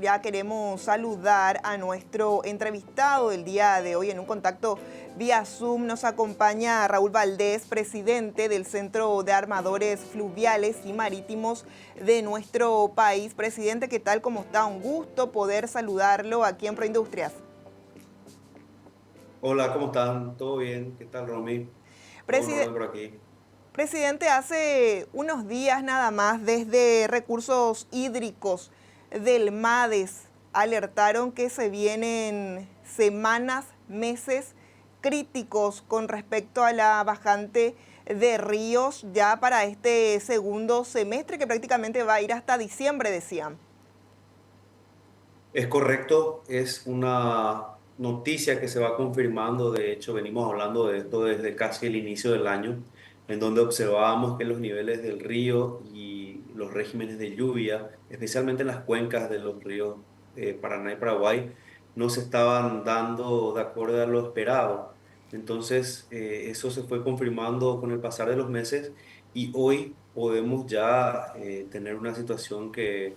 Ya queremos saludar a nuestro entrevistado del día de hoy en un contacto vía Zoom. Nos acompaña Raúl Valdés, presidente del Centro de Armadores Fluviales y Marítimos de nuestro país. Presidente, ¿qué tal? ¿Cómo está? Un gusto poder saludarlo aquí en Proindustrias. Hola, ¿cómo están? ¿Todo bien? ¿Qué tal, Romy? Todo en orden Preside- por aquí. Presidente, hace unos días nada más desde Recursos Hídricos del MADES alertaron que se vienen semanas, meses críticos con respecto a la bajante de ríos ya para este segundo semestre que prácticamente va a ir hasta diciembre, decían. Es correcto, es una noticia que se va confirmando. De hecho, venimos hablando de esto desde casi el inicio del año, en donde observábamos que los niveles del río y los regímenes de lluvia, especialmente en las cuencas de los ríos Paraná y Paraguay, no se estaban dando de acuerdo a lo esperado. Entonces, eso se fue confirmando con el pasar de los meses y hoy podemos ya tener una situación que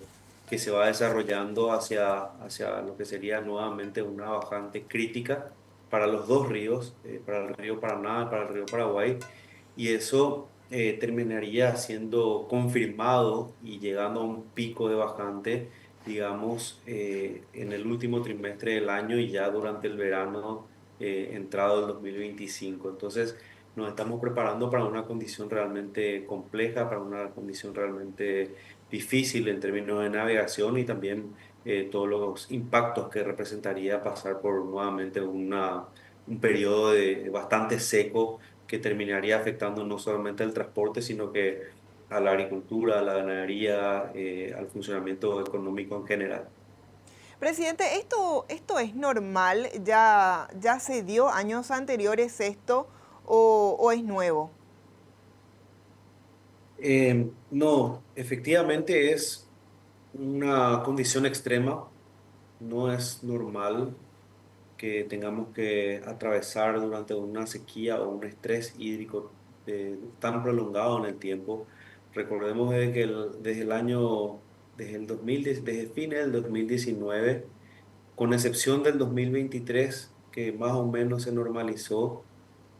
se va desarrollando hacia lo que sería nuevamente una bajante crítica para los dos ríos, para el río Paraná y para el río Paraguay, y eso terminaría siendo confirmado y llegando a un pico de bajante, digamos, en el último trimestre del año y ya durante el verano entrado del 2025. Entonces, nos estamos preparando para una condición realmente compleja, para una condición realmente difícil en términos de navegación y también todos los impactos que representaría pasar por nuevamente un periodo bastante seco que terminaría afectando no solamente al transporte, sino que a la agricultura, a la ganadería, al funcionamiento económico en general. Presidente, ¿esto es normal? ¿Ya se dio años anteriores esto o es nuevo? No, efectivamente es una condición extrema, no es normal que tengamos que atravesar durante una sequía o un estrés hídrico tan prolongado en el tiempo. Recordemos desde el año, desde fines del 2019, con excepción del 2023, que más o menos se normalizó.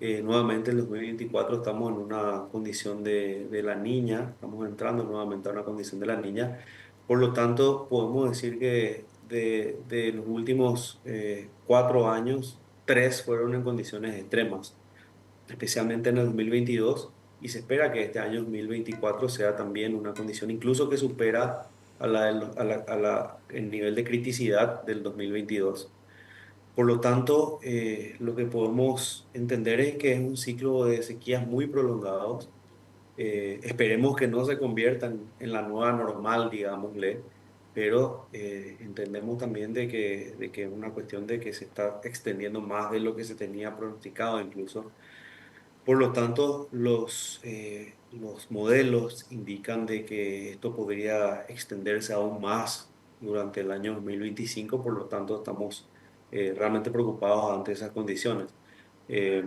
Nuevamente el 2024 estamos en una condición de la niña, estamos entrando nuevamente a una condición de la niña. Por lo tanto, podemos decir que de los últimos 4 años, tres fueron en condiciones extremas, especialmente en el 2022, y se espera que este año 2024 sea también una condición incluso que supera el nivel de criticidad del 2022. Por lo tanto, lo que podemos entender es que es un ciclo de sequías muy prolongados. Esperemos que no se conviertan en la nueva normal, digámosle, pero entendemos también de que es una cuestión de que se está extendiendo más de lo que se tenía pronosticado incluso. Por lo tanto, los modelos indican de que esto podría extenderse aún más durante el año 2025. Por lo tanto, estamos realmente preocupados ante esas condiciones. Eh,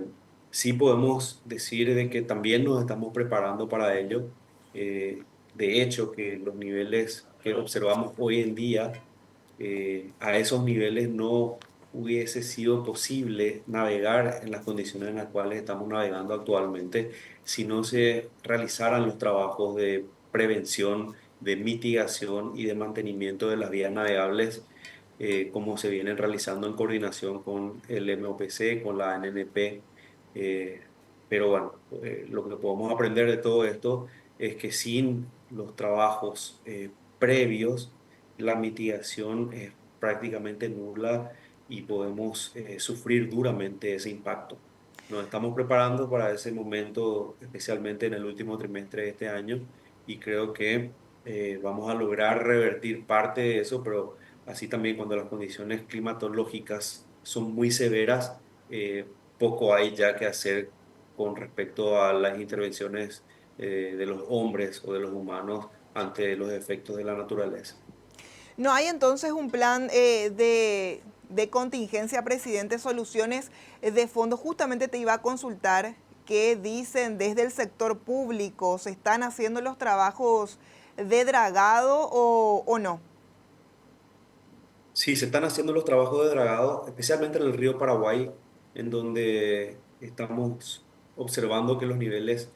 sí podemos decir de que también nos estamos preparando para ello. De hecho, que los niveles que observamos hoy en día, a esos niveles no hubiese sido posible navegar en las condiciones en las cuales estamos navegando actualmente si no se realizaran los trabajos de prevención, de mitigación y de mantenimiento de las vías navegables, como se vienen realizando en coordinación con el MOPC, con la NNP. eh, pero bueno, lo que podemos aprender de todo esto es que sin los trabajos previos, la mitigación es prácticamente nula y podemos sufrir duramente ese impacto. Nos estamos preparando para ese momento, especialmente en el último trimestre de este año, y creo que vamos a lograr revertir parte de eso, pero así también cuando las condiciones climatológicas son muy severas, poco hay ya que hacer con respecto a las intervenciones de los hombres o de los humanos ante los efectos de la naturaleza. ¿No hay entonces un plan de contingencia, presidente, soluciones de fondo? Justamente te iba a consultar qué dicen desde el sector público. ¿Se están haciendo los trabajos de dragado o no? Sí, se están haciendo los trabajos de dragado, especialmente en el río Paraguay, en donde estamos observando que los niveles,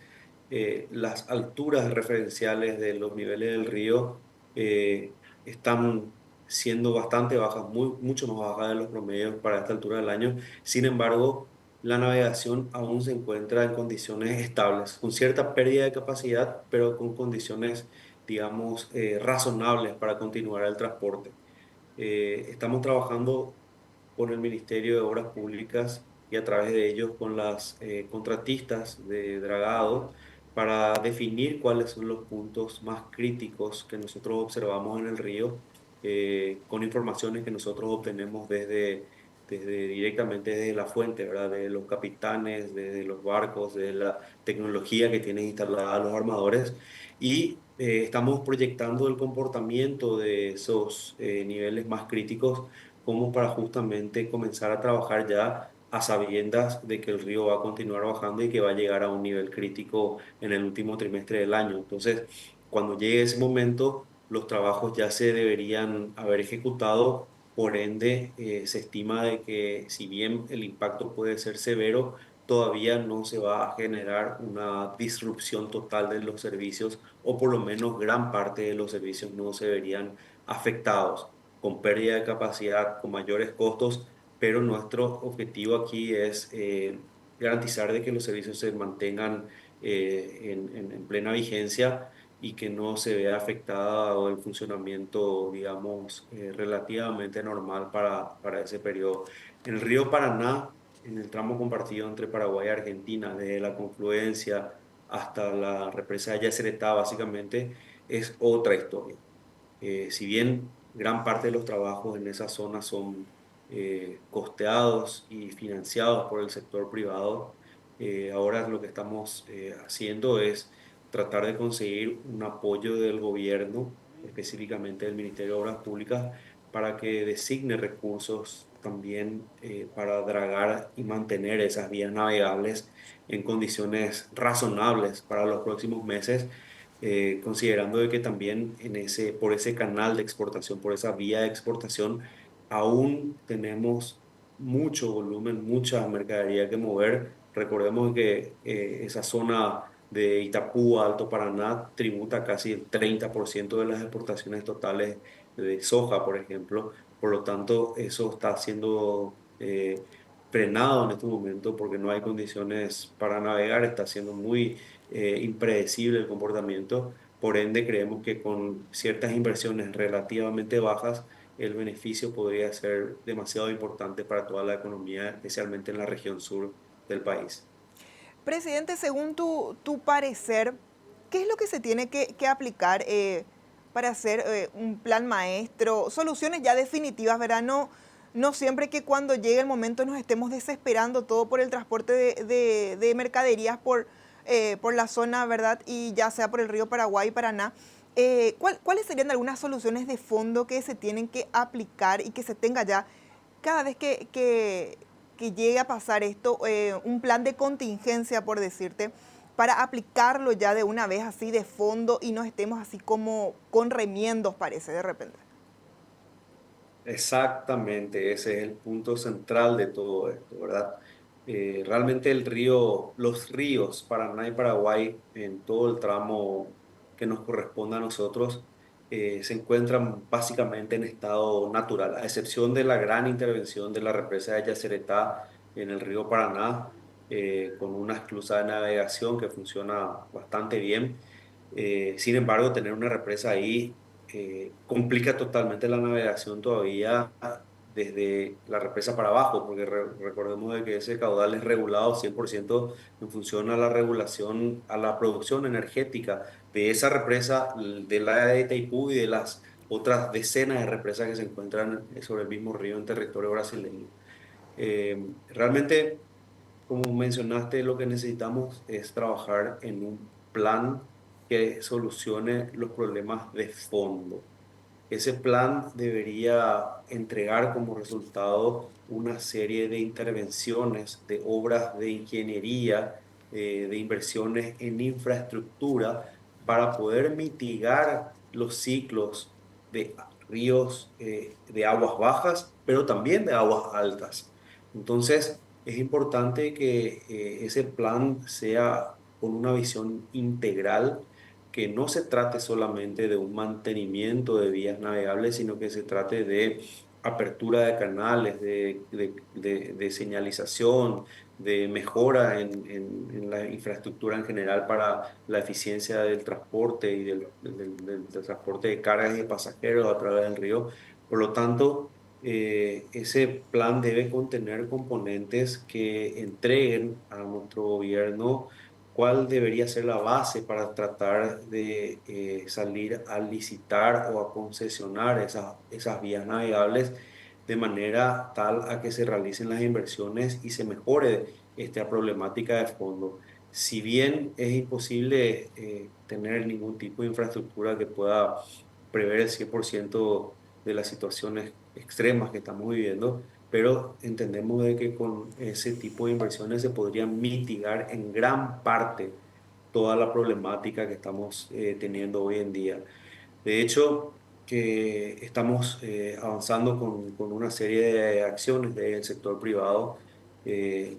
las alturas referenciales de los niveles del río están siendo bastante bajas, mucho más bajas de los promedios para esta altura del año. Sin embargo, la navegación aún se encuentra en condiciones estables, con cierta pérdida de capacidad, pero con condiciones, digamos, razonables para continuar el transporte. Estamos trabajando con el Ministerio de Obras Públicas y a través de ellos con las contratistas de dragado para definir cuáles son los puntos más críticos que nosotros observamos en el río, con informaciones que nosotros obtenemos desde directamente desde la fuente, ¿verdad? De los capitanes, de los barcos, de la tecnología que tienen instalada los armadores y estamos proyectando el comportamiento de esos niveles más críticos como para justamente comenzar a trabajar ya a sabiendas de que el río va a continuar bajando y que va a llegar a un nivel crítico en el último trimestre del año. Entonces, cuando llegue ese momento, los trabajos ya se deberían haber ejecutado. Por ende, se estima de que si bien el impacto puede ser severo, todavía no se va a generar una disrupción total de los servicios o por lo menos gran parte de los servicios no se verían afectados con pérdida de capacidad, con mayores costos, pero nuestro objetivo aquí es garantizar de que los servicios se mantengan en plena vigencia y que no se vea afectado el funcionamiento, digamos, relativamente normal para ese periodo. En el río Paraná, en el tramo compartido entre Paraguay y Argentina, desde la confluencia hasta la represa de Yacyretá, básicamente, es otra historia. Si bien gran parte de los trabajos en esa zona son costeados y financiados por el sector privado, ahora lo que estamos haciendo es tratar de conseguir un apoyo del gobierno, específicamente del Ministerio de Obras Públicas, para que designe recursos también para dragar y mantener esas vías navegables en condiciones razonables para los próximos meses, considerando de que también por ese canal de exportación, por esa vía de exportación, aún tenemos mucho volumen, mucha mercadería que mover. Recordemos que esa zona de Itapúa, Alto Paraná, tributa casi el 30% de las exportaciones totales de soja, por ejemplo. Por lo tanto, eso está siendo frenado en este momento porque no hay condiciones para navegar, está siendo muy impredecible el comportamiento. Por ende, creemos que con ciertas inversiones relativamente bajas, el beneficio podría ser demasiado importante para toda la economía, especialmente en la región sur del país. Presidente, según tu parecer, ¿qué es lo que se tiene que aplicar para hacer un plan maestro? Soluciones ya definitivas, ¿verdad? No, no siempre que cuando llegue el momento nos estemos desesperando todo por el transporte de mercaderías por la zona, ¿verdad? Y ya sea por el río Paraguay y Paraná. ¿Cuáles serían algunas soluciones de fondo que se tienen que aplicar y que se tenga ya cada vez que llegue a pasar esto, un plan de contingencia, por decirte, para aplicarlo ya de una vez así de fondo y no estemos así como con remiendos, parece, de repente? Exactamente, ese es el punto central de todo esto, ¿verdad? Realmente los ríos Paraná y Paraguay, en todo el tramo que nos corresponde a nosotros, se encuentran básicamente en estado natural, a excepción de la gran intervención de la represa de Yacyretá en el río Paraná, con una esclusa de navegación que funciona bastante bien. Sin embargo, tener una represa ahí complica totalmente la navegación todavía desde la represa para abajo, porque recordemos de que ese caudal es regulado 100% en función a la regulación, a la producción energética de esa represa, de la de Itaipú y de las otras decenas de represas que se encuentran sobre el mismo río en territorio brasileño. Realmente, como mencionaste, lo que necesitamos es trabajar en un plan que solucione los problemas de fondo. Ese plan debería entregar como resultado una serie de intervenciones, de obras de ingeniería, de inversiones en infraestructura para poder mitigar los ciclos de ríos de aguas bajas, pero también de aguas altas. Entonces, es importante que ese plan sea con una visión integral, que no se trate solamente de un mantenimiento de vías navegables, sino que se trate de apertura de canales, de señalización, de mejora en la infraestructura en general para la eficiencia del transporte y del transporte de cargas y de pasajeros a través del río. Por lo tanto, ese plan debe contener componentes que entreguen a nuestro gobierno cuál debería ser la base para tratar de salir a licitar o a concesionar esas vías navegables de manera tal a que se realicen las inversiones y se mejore esta problemática de fondo. Si bien es imposible tener ningún tipo de infraestructura que pueda prever el 100% de las situaciones extremas que estamos viviendo, pero entendemos de que con ese tipo de inversiones se podrían mitigar en gran parte toda la problemática que estamos teniendo hoy en día. De hecho, que estamos avanzando con una serie de acciones del sector privado.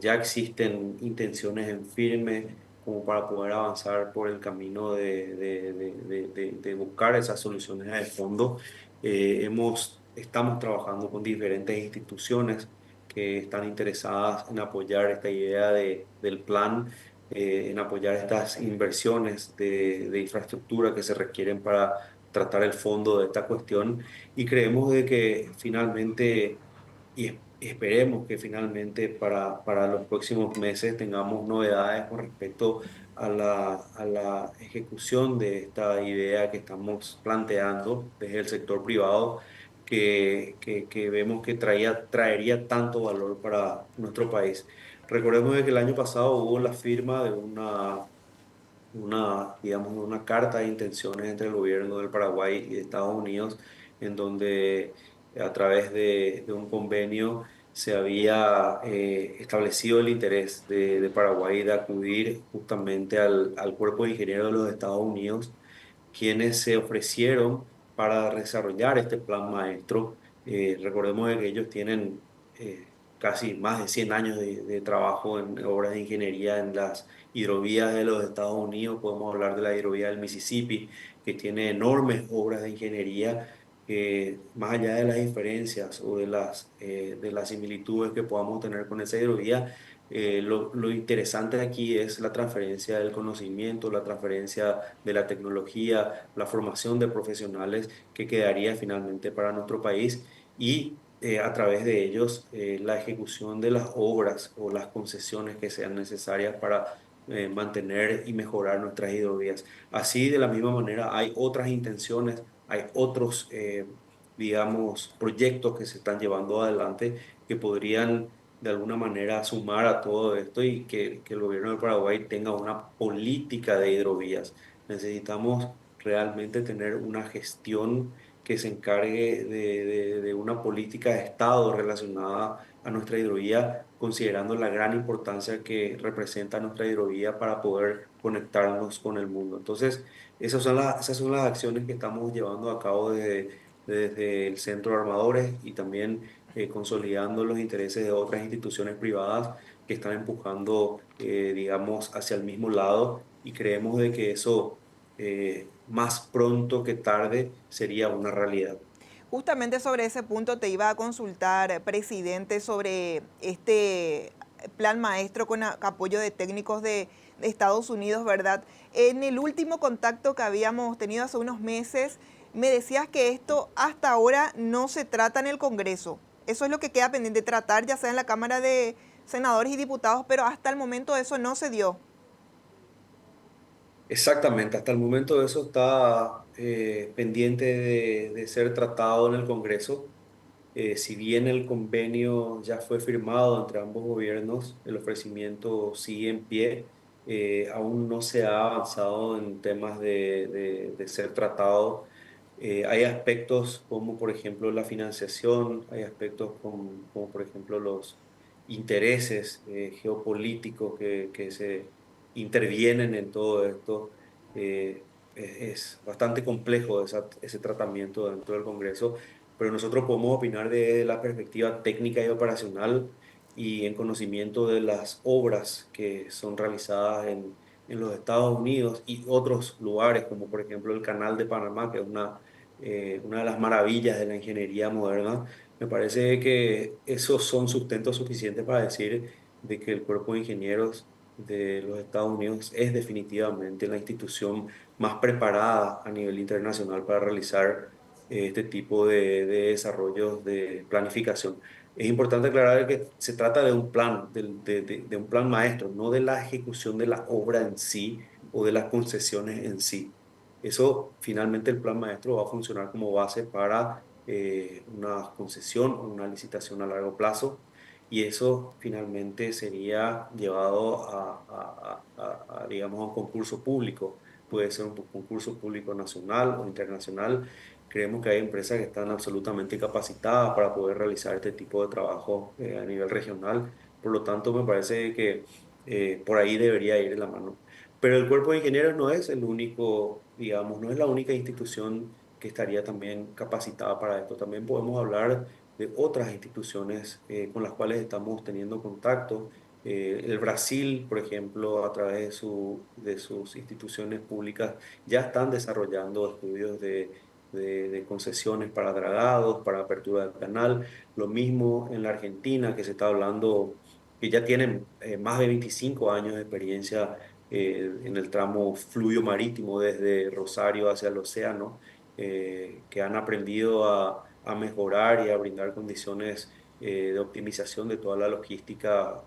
Ya existen intenciones en firme como para poder avanzar por el camino de buscar esas soluciones de fondo. Estamos trabajando con diferentes instituciones que están interesadas en apoyar esta idea del plan, en apoyar estas inversiones de infraestructura que se requieren para tratar el fondo de esta cuestión, y creemos de que finalmente, esperemos que finalmente para los próximos meses tengamos novedades con respecto a la ejecución de esta idea que estamos planteando desde el sector privado, que vemos que traería tanto valor para nuestro país. Recordemos de que el año pasado hubo la firma de digamos, una carta de intenciones entre el gobierno del Paraguay y de Estados Unidos, en donde a través de un convenio se había establecido el interés de Paraguay de acudir justamente al Cuerpo de Ingenieros de los Estados Unidos, quienes se ofrecieron para desarrollar este plan maestro. Recordemos de que ellos tienen casi más de 100 años de trabajo en obras de ingeniería en las hidrovías de los Estados Unidos. Podemos hablar de la hidrovía del Mississippi, que tiene enormes obras de ingeniería, que más allá de las diferencias o de las similitudes que podamos tener con esa hidrovía, lo interesante aquí es la transferencia del conocimiento, la transferencia de la tecnología, la formación de profesionales que quedaría finalmente para nuestro país, y a través de ellos la ejecución de las obras o las concesiones que sean necesarias para mantener y mejorar nuestras hidrovías. Así, de la misma manera, hay otras intenciones, hay otros, digamos, proyectos que se están llevando adelante que podrían de alguna manera sumar a todo esto, y que el gobierno de Paraguay tenga una política de hidrovías. Necesitamos realmente tener una gestión que se encargue de una política de Estado relacionada a nuestra hidrovía, considerando la gran importancia que representa nuestra hidrovía para poder conectarnos con el mundo. Entonces, esas son las acciones que estamos llevando a cabo desde el Centro de Armadores, y también consolidando los intereses de otras instituciones privadas que están empujando, digamos, hacia el mismo lado, y creemos de que eso, más pronto que tarde, sería una realidad. Justamente sobre ese punto te iba a consultar, presidente, sobre este plan maestro con apoyo de técnicos de Estados Unidos, ¿verdad? En el último contacto que habíamos tenido hace unos meses, me decías que esto hasta ahora no se trata en el Congreso. Eso es lo que queda pendiente, tratar ya sea en la Cámara de Senadores y Diputados, pero hasta el momento eso no se dio. Exactamente, hasta el momento eso está pendiente de ser tratado en el Congreso. Si bien el convenio ya fue firmado entre ambos gobiernos, el ofrecimiento sigue en pie. Aún no se ha avanzado en temas de ser tratado. Hay aspectos como, por ejemplo, la financiación, hay aspectos como por ejemplo, los intereses geopolíticos que se intervienen en todo esto. es bastante complejo ese tratamiento dentro del Congreso, pero nosotros podemos opinar de la perspectiva técnica y operacional y en conocimiento de las obras que son realizadas en los Estados Unidos y otros lugares, como por ejemplo el Canal de Panamá, que es una de las maravillas de la ingeniería moderna. Me parece que esos son sustentos suficientes para decir de que el Cuerpo de Ingenieros de los Estados Unidos es definitivamente la institución más preparada a nivel internacional para realizar este tipo de desarrollos de planificación. Es importante aclarar que se trata de un plan, de un plan maestro, no de la ejecución de la obra en sí o de las concesiones en sí. Eso, finalmente, el plan maestro va a funcionar como base para una concesión o una licitación a largo plazo y eso finalmente sería llevado digamos, a un concurso público. Puede ser un concurso público nacional o internacional. Creemos que hay empresas que están absolutamente capacitadas para poder realizar este tipo de trabajo a nivel regional. Por lo tanto, me parece que por ahí debería ir de la mano. Pero el cuerpo de ingenieros no es el único, digamos, no es la única institución que estaría también capacitada para esto. También podemos hablar de otras instituciones con las cuales estamos teniendo contacto. El Brasil, por ejemplo, a través de sus instituciones públicas, ya están desarrollando estudios de concesiones para dragados, para apertura del canal. Lo mismo en la Argentina, que se está hablando, que ya tienen más de 25 años de experiencia en el tramo fluviio marítimo desde Rosario hacia el océano, que han aprendido a mejorar y a brindar condiciones de optimización de toda la logística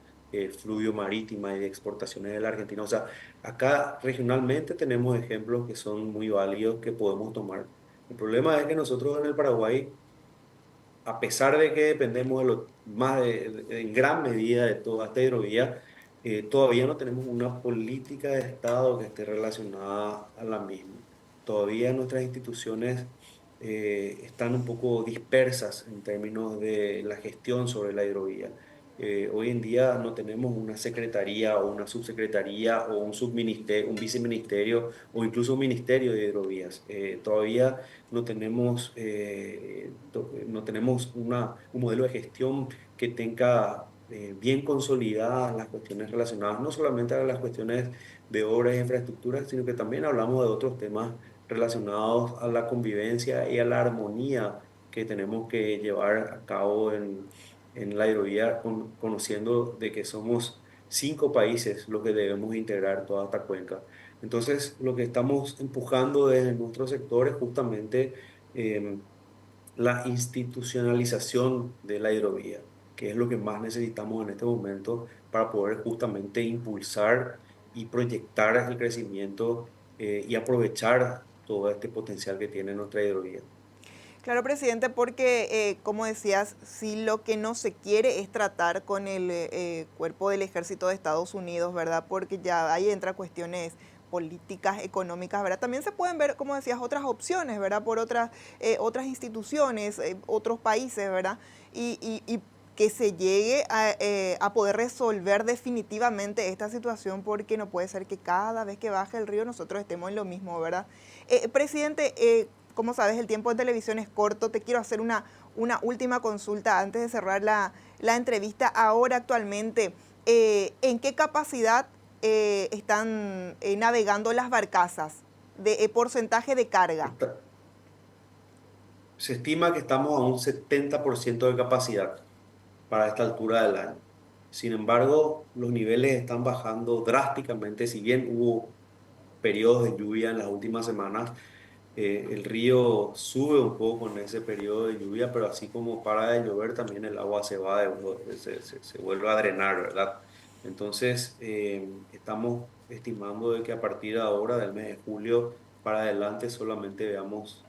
fluviio marítima y de exportaciones de la Argentina. O sea, acá regionalmente tenemos ejemplos que son muy válidos que podemos tomar. El problema es que nosotros en el Paraguay, a pesar de que dependemos de en gran medida de toda esta hidrovía, todavía no tenemos una política de Estado que esté relacionada a la misma. Todavía nuestras instituciones están un poco dispersas en términos de la gestión sobre la hidrovía. Hoy en día no tenemos una secretaría o una subsecretaría o un subministerio, un viceministerio o incluso un ministerio de hidrovías. Todavía no tenemos un modelo de gestión que tenga bien consolidadas las cuestiones relacionadas no solamente a las cuestiones de obras e infraestructuras, sino que también hablamos de otros temas relacionados a la convivencia y a la armonía que tenemos que llevar a cabo en la hidrovía, conociendo de que somos 5 países los que debemos integrar toda esta cuenca. Entonces, lo que estamos empujando desde nuestro sector es justamente la institucionalización de la hidrovía, que es lo que más necesitamos en este momento para poder justamente impulsar y proyectar el crecimiento y aprovechar todo este potencial que tiene nuestra hidrovía. Claro, presidente, porque, como decías, si lo que no se quiere es tratar con el cuerpo del ejército de Estados Unidos, ¿verdad? Porque ya ahí entra cuestiones políticas, económicas, ¿verdad? También se pueden ver, como decías, otras opciones, ¿verdad? Por otras instituciones, otros países, ¿verdad? Y que se llegue a poder resolver definitivamente esta situación, porque no puede ser que cada vez que baje el río nosotros estemos en lo mismo, ¿verdad? Presidente, como sabes, el tiempo de televisión es corto. Te quiero hacer una última consulta antes de cerrar la entrevista. Ahora, actualmente, ¿en qué capacidad están navegando las barcazas de porcentaje de carga? Está- Se estima que estamos a un 70% de capacidad para esta altura del año. Sin embargo, los niveles están bajando drásticamente, si bien hubo periodos de lluvia en las últimas semanas. El río sube un poco en ese periodo de lluvia, pero así como para de llover, también el agua se va, se vuelve a drenar, ¿verdad? Entonces, estamos estimando de que a partir de ahora, del mes de julio para adelante, solamente veamos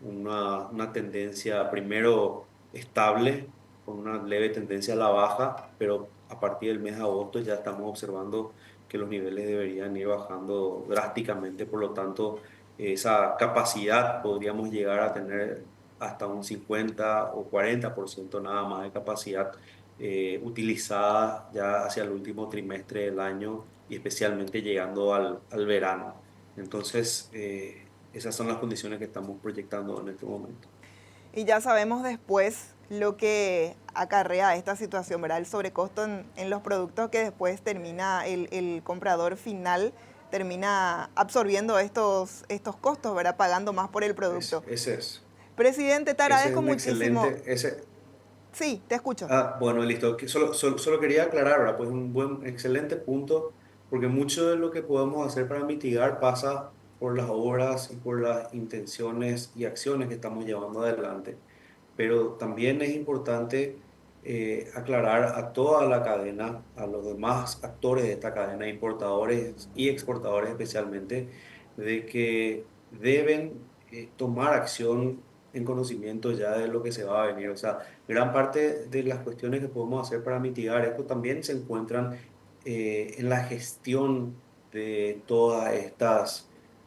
una tendencia primero estable, con una leve tendencia a la baja, pero a partir del mes de agosto ya estamos observando que los niveles deberían ir bajando drásticamente. Por lo tanto, esa capacidad podríamos llegar a tener hasta un 50 o 40% nada más de capacidad utilizada ya hacia el último trimestre del año y especialmente llegando al verano. Entonces, esas son las condiciones que estamos proyectando en este momento. Y ya sabemos después lo que acarrea esta situación, ¿verdad? El sobrecosto en los productos que después termina el comprador final termina absorbiendo estos costos, ¿verdad? Pagando más por el producto. Presidente, te Ese es agradezco un muchísimo. excelente, ese, Sí, te escucho. bueno, listo. Solo quería aclarar, ¿verdad? Pues un buen, excelente punto, porque mucho de lo que podemos hacer para mitigar pasa por las obras y por las intenciones y acciones que estamos llevando adelante. Pero también es importante aclarar a toda la cadena, a los demás actores de esta cadena, importadores y exportadores especialmente, de que deben tomar acción en conocimiento ya de lo que se va a venir. O sea, gran parte de las cuestiones que podemos hacer para mitigar esto también se encuentran en la gestión de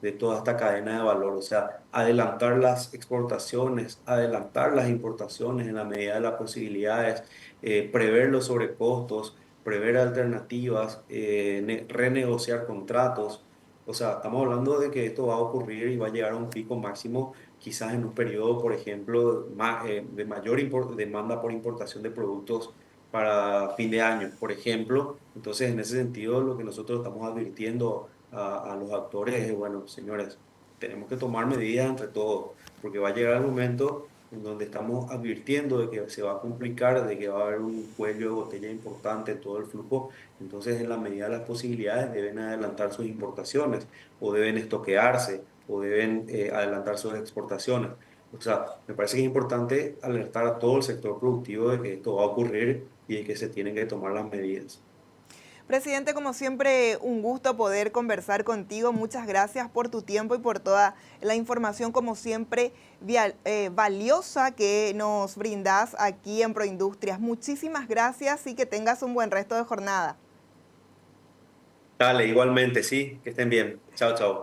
de toda esta cadena de valor. O sea, adelantar las exportaciones, adelantar las importaciones en la medida de las posibilidades, prever los sobrecostos, prever alternativas, renegociar contratos. O sea, estamos hablando de que esto va a ocurrir y va a llegar a un pico máximo quizás en un periodo, por ejemplo, de mayor demanda por importación de productos para fin de año, por ejemplo. Entonces, en ese sentido, lo que nosotros estamos advirtiendo a los actores es, bueno, señores, tenemos que tomar medidas entre todos, porque va a llegar el momento en donde estamos advirtiendo de que se va a complicar, de que va a haber un cuello de botella importante en todo el flujo. Entonces, en la medida de las posibilidades, deben adelantar sus importaciones o deben estoquearse o deben adelantar sus exportaciones. O sea, me parece que es importante alertar a todo el sector productivo de que esto va a ocurrir y de que se tienen que tomar las medidas. Presidente, como siempre, un gusto poder conversar contigo. Muchas gracias por tu tiempo y por toda la información, como siempre, valiosa que nos brindas aquí en Proindustrias. Muchísimas gracias y que tengas un buen resto de jornada. Dale, igualmente, sí, que estén bien. Chao, chao.